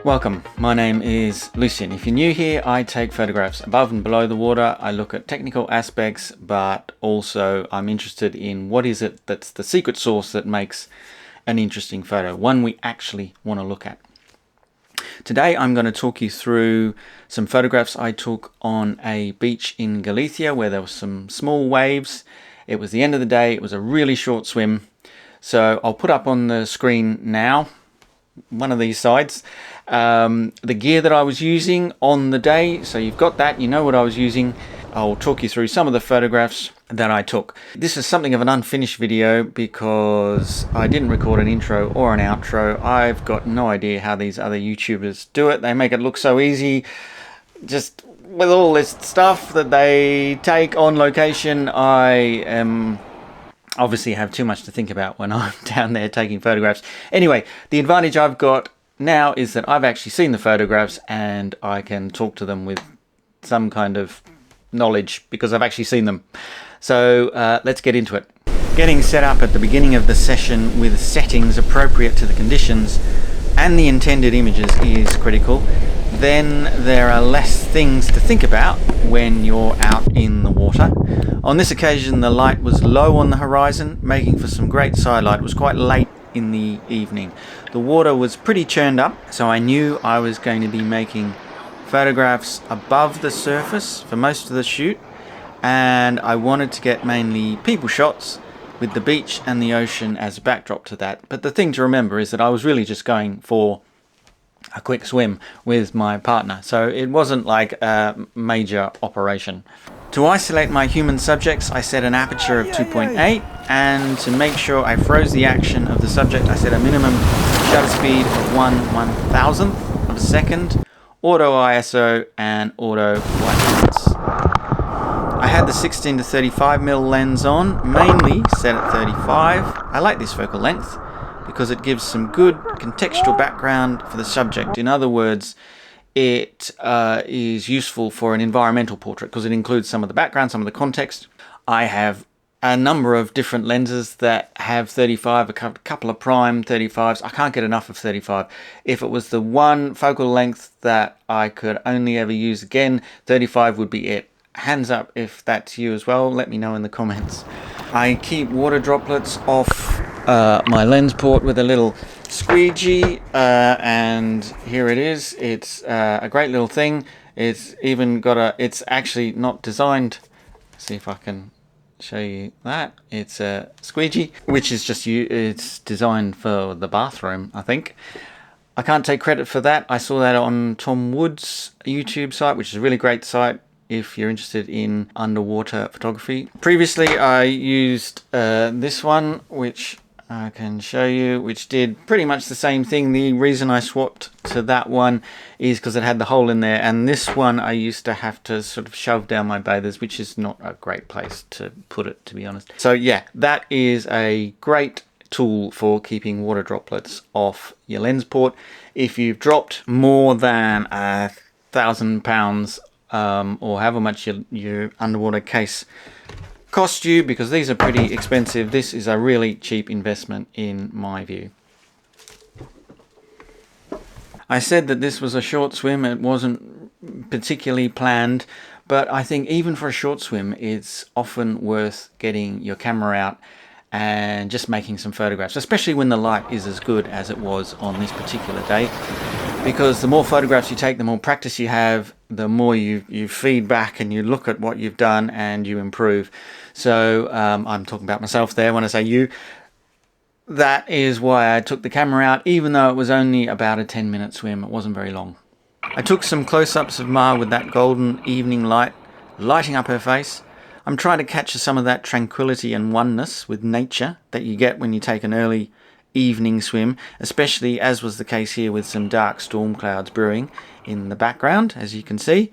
Welcome, my name is Lucian. If you're new here, I take photographs above and below the water. I look at technical aspects, but also I'm interested in what is it that's the secret sauce that makes an interesting photo, one we actually want to look at. Today I'm going to talk you through some photographs I took on a beach in Galicia where there were some small waves. It was the end of the day, it was a really short swim. So I'll put up on the screen now one of these sides the gear that I was using on the day, so you've got that, you know what I was using. I'll talk you through some of the photographs that I took. This is something of an unfinished video because I didn't record an intro or an outro. I've got no idea how these other YouTubers do it. They make it look so easy, just with all this stuff that they take on location. I obviously have too much to think about when I'm down there taking photographs. Anyway, the advantage I've got now is that I've actually seen the photographs and I can talk to them with some kind of knowledge because I've actually seen them. So let's get into it. Getting set up at the beginning of the session with settings appropriate to the conditions and the intended images is critical. Then there are less things to think about when you're out in the water. On this occasion the light was low on the horizon, making for some great side light. It was quite late in the evening. The water was pretty churned up, so I knew I was going to be making photographs above the surface for most of the shoot, and I wanted to get mainly people shots with the beach and the ocean as a backdrop to that. But the thing to remember is that I was really just going for a quick swim with my partner, so it wasn't like a major operation. To isolate my human subjects, I set an aperture of 2.8, and to make sure I froze the action of the subject, I set a minimum shutter speed of 1/1000th of a second, auto ISO and auto white balance. I had the 16 to 35mm lens on, mainly set at 35. I like this focal length because it gives some good contextual background for the subject. In other words, it is useful for an environmental portrait because it includes some of the background, some of the context. I have a number of different lenses that have 35, a couple of prime 35s. I can't get enough of 35. If it was the one focal length that I could only ever use again, 35 would be it. Hands up if that's you as well, let me know in the comments. I keep water droplets off my lens port with a little squeegee, and here it is. It's a great little thing. It's even got it's actually not designed, see if I can show you that. It's a squeegee, which is just it's designed for the bathroom, I think. I can't take credit for that. I saw that on Tom Wood's YouTube site, which is a really great site if you're interested in underwater photography. Previously I used this one, which I can show you, which did pretty much the same thing. The reason I swapped to that one is because it had the hole in there, and this one I used to have to sort of shove down my bathers, which is not a great place to put it, to be honest. So yeah, that is a great tool for keeping water droplets off your lens port. If you've dropped more than £1,000 or however much your underwater case cost you, because these are pretty expensive, this is a really cheap investment in my view. I said that this was a short swim. It wasn't particularly planned, but I think even for a short swim it's often worth getting your camera out and just making some photographs, especially when the light is as good as it was on this particular day, because the more photographs you take, the more practice you have, the more you feed back and you look at what you've done and you improve. So I'm talking about myself there when I say you. That is why I took the camera out, even though it was only about a 10-minute swim. It wasn't very long. I took some close-ups of Ma with that golden evening light lighting up her face. I'm trying to capture some of that tranquility and oneness with nature that you get when you take an early evening swim, especially as was the case here with some dark storm clouds brewing in the background, as you can see.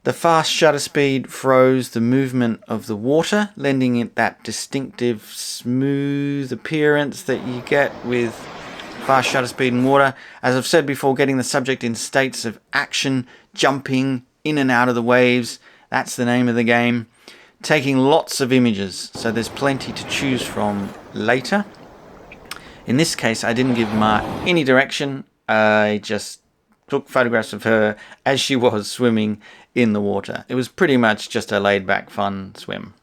The fast shutter speed froze the movement of the water, lending it that distinctive smooth appearance that you get with fast shutter speed in water. As I've said before, getting the subject in states of action, jumping in and out of the waves, that's the name of the game. Taking lots of images, so there's plenty to choose from later. In this case, I didn't give Ma any direction I just took photographs of her as she was swimming in the water. It was pretty much just a laid-back, fun swim.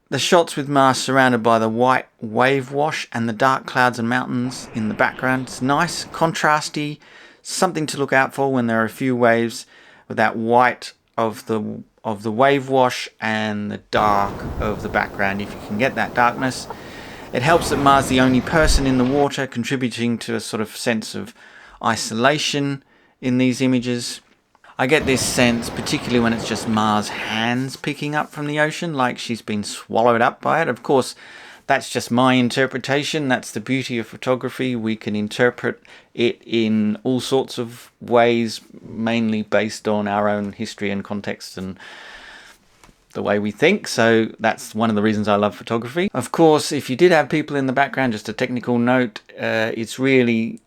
The shots with Ma surrounded by the white wave wash and the dark clouds and mountains in the background. It's nice, contrasty, something to look out for when there are a few waves, with that white of the wave wash and the dark of the background. If you can get that darkness, it helps that Ma's the only person in the water, contributing to a sort of sense of isolation in these images. I get this sense, particularly when it's just Ma's hands picking up from the ocean, like she's been swallowed up by it. Of course, that's just my interpretation. That's the beauty of photography. We can interpret it in all sorts of ways, mainly based on our own history and context and the way we think. So that's one of the reasons I love photography. Of course, if you did have people in the background, just a technical note, it's really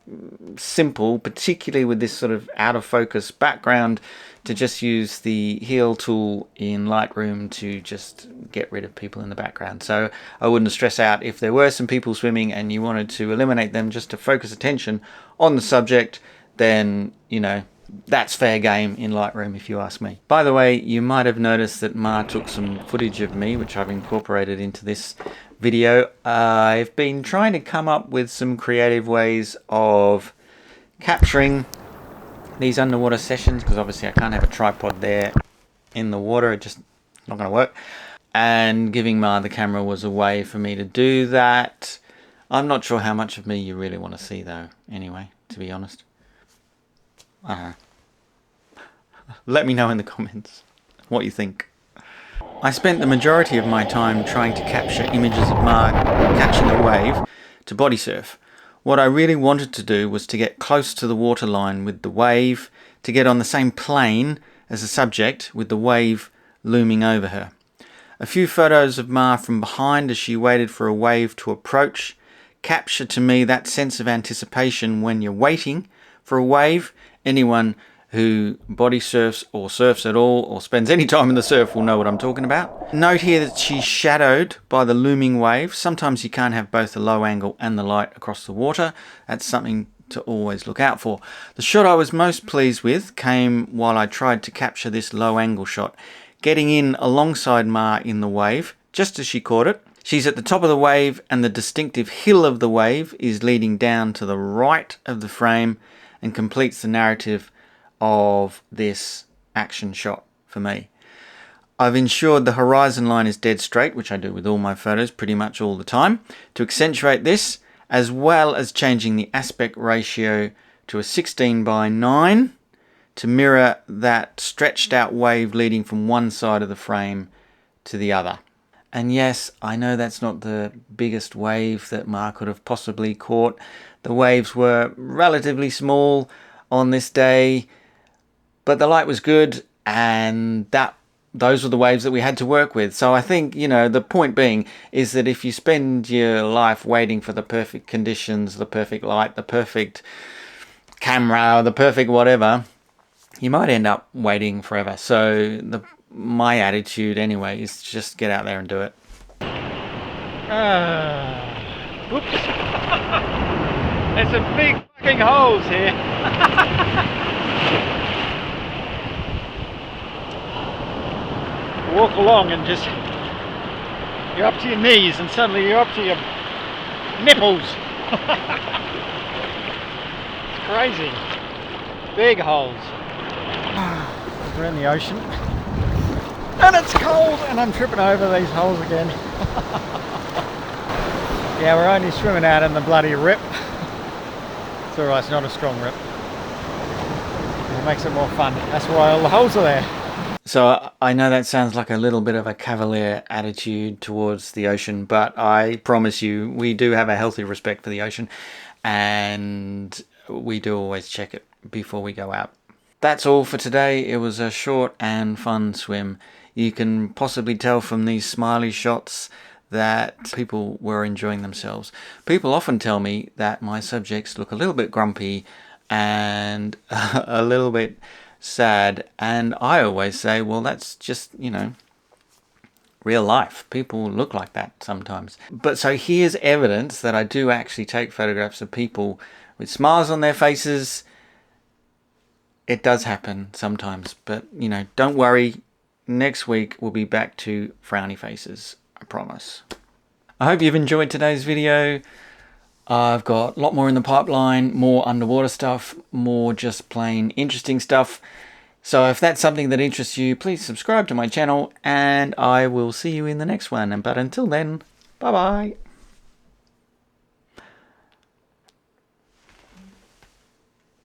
simple, particularly with this sort of out of focus background, to just use the heal tool in Lightroom to just get rid of people in the background. So I wouldn't stress out if there were some people swimming and you wanted to eliminate them just to focus attention on the subject, then, you know, that's fair game in Lightroom if you ask me. By the way, you might have noticed that Ma took some footage of me, which I've incorporated into this video. I've been trying to come up with some creative ways of capturing these underwater sessions, because obviously I can't have a tripod there in the water, it's just not going to work. And giving Ma the camera was a way for me to do that. I'm not sure how much of me you really want to see though, anyway, to be honest. I don't know. Let me know in the comments what you think. I spent the majority of my time trying to capture images of Ma catching a wave to body surf. What I really wanted to do was to get close to the waterline with the wave, to get on the same plane as the subject with the wave looming over her. A few photos of Ma from behind as she waited for a wave to approach capture to me that sense of anticipation when you're waiting for a wave. Anyone who body surfs or surfs at all or spends any time in the surf will know what I'm talking about. Note here that she's shadowed by the looming wave. Sometimes you can't have both the low angle and the light across the water. That's something to always look out for. The shot I was most pleased with came while I tried to capture this low angle shot, getting in alongside Ma in the wave just as she caught it. She's at the top of the wave and the distinctive hill of the wave is leading down to the right of the frame and completes the narrative of this action shot for me. I've ensured the horizon line is dead straight, which I do with all my photos pretty much all the time, to accentuate this, as well as changing the aspect ratio to a 16:9 to mirror that stretched out wave leading from one side of the frame to the other. And yes, I know that's not the biggest wave that Ma could have possibly caught. The waves were relatively small on this day, but the light was good, and those were the waves that we had to work with. So I think, you know, the point being is that if you spend your life waiting for the perfect conditions, the perfect light, the perfect camera, the perfect whatever, you might end up waiting forever. So my attitude anyway is just get out there and do it. Whoops. There's some big fucking holes here. Walk along and just, you're up to your knees and suddenly you're up to your nipples. It's crazy. Big holes. We're in the ocean and it's cold and I'm tripping over these holes again. Yeah, we're only swimming out in the bloody rip. It's alright, it's not a strong rip. It makes it more fun. That's why all the holes are there. So I know that sounds like a little bit of a cavalier attitude towards the ocean, but I promise you we do have a healthy respect for the ocean, and we do always check it before we go out. That's all for today. It was a short and fun swim. You can possibly tell from these smiley shots that people were enjoying themselves. People often tell me that my subjects look a little bit grumpy and a little bit sad, and I always say, well, that's just, you know, real life. People look like that sometimes. But so here's evidence that I do actually take photographs of people with smiles on their faces It does happen sometimes, but you know, don't worry. Next week we'll be back to frowny faces, I promise. I hope you've enjoyed today's video. I've got a lot more in the pipeline, more underwater stuff, more just plain interesting stuff. So if that's something that interests you, please subscribe to my channel and I will see you in the next one. But until then, bye bye.